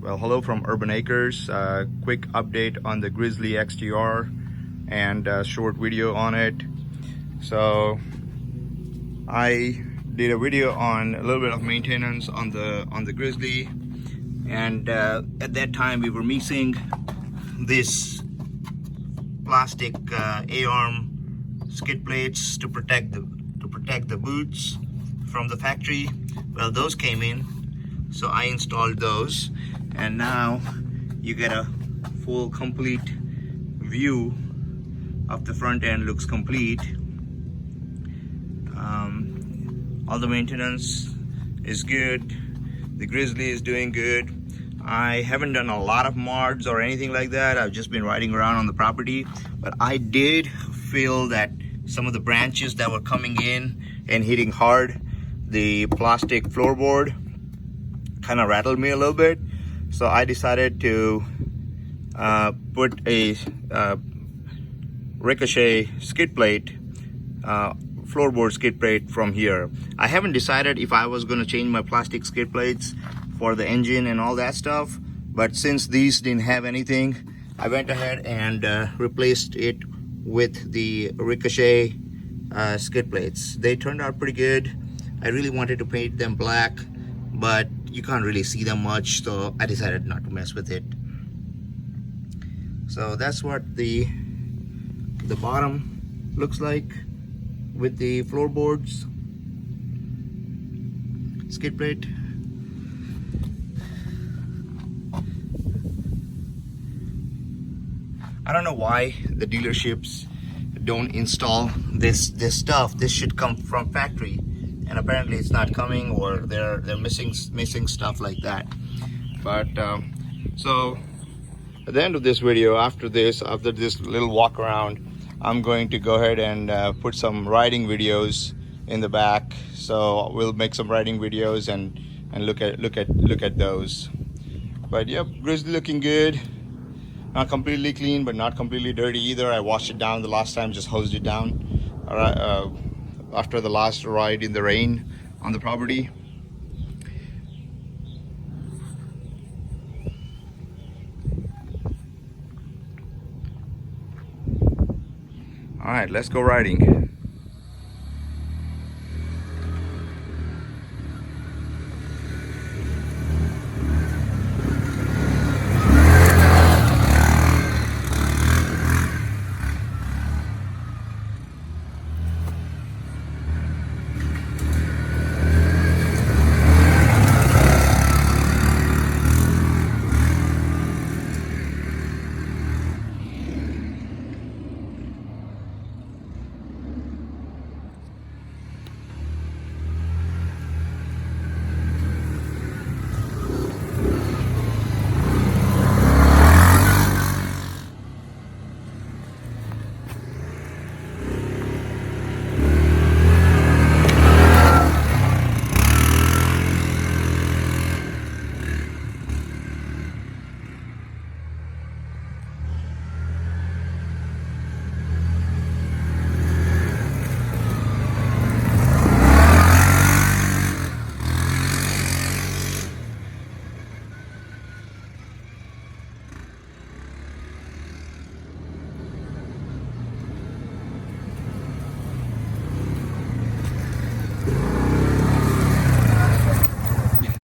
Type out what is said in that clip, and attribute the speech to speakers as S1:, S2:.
S1: Well, hello from Urban Acres. Quick update on the Grizzly XT-R and a short video on it. So I did a video on a little bit of maintenance on the Grizzly, and at that time we were missing this plastic A-arm skid plates to protect the boots from the factory. Well, those came in, so I installed those, and now you get a full complete view of the front end. Looks complete. All the maintenance is good. The Grizzly is doing good. I haven't done a lot of mods or anything like that. I've just been riding around on the property, but I did feel that some of the branches that were coming in and hitting hard the plastic floorboard kind of rattled me a little bit. So I decided to put a Ricochet skid plate, floorboard skid plate from here. I haven't decided if I was going to change my plastic skid plates for the engine and all that stuff, but since these didn't have anything, I went ahead and replaced it with the Ricochet skid plates. They turned out pretty good. I really wanted to paint them black, but you can't really see them much, so I decided not to mess with it. So that's what the bottom looks like with the floorboards skid plate. I don't know why the dealerships don't install this stuff. This should come from factory, and apparently it's not coming, or they're missing stuff like that. But so at the end of this video, after this little walk around, I'm going to go ahead and put some riding videos in the back. So we'll make some riding videos and look at those. But yep, Grizzly looking good. Not completely clean, but not completely dirty either. I washed it down the last time, just hosed it down after the last ride in the rain on the property. All right, let's go riding.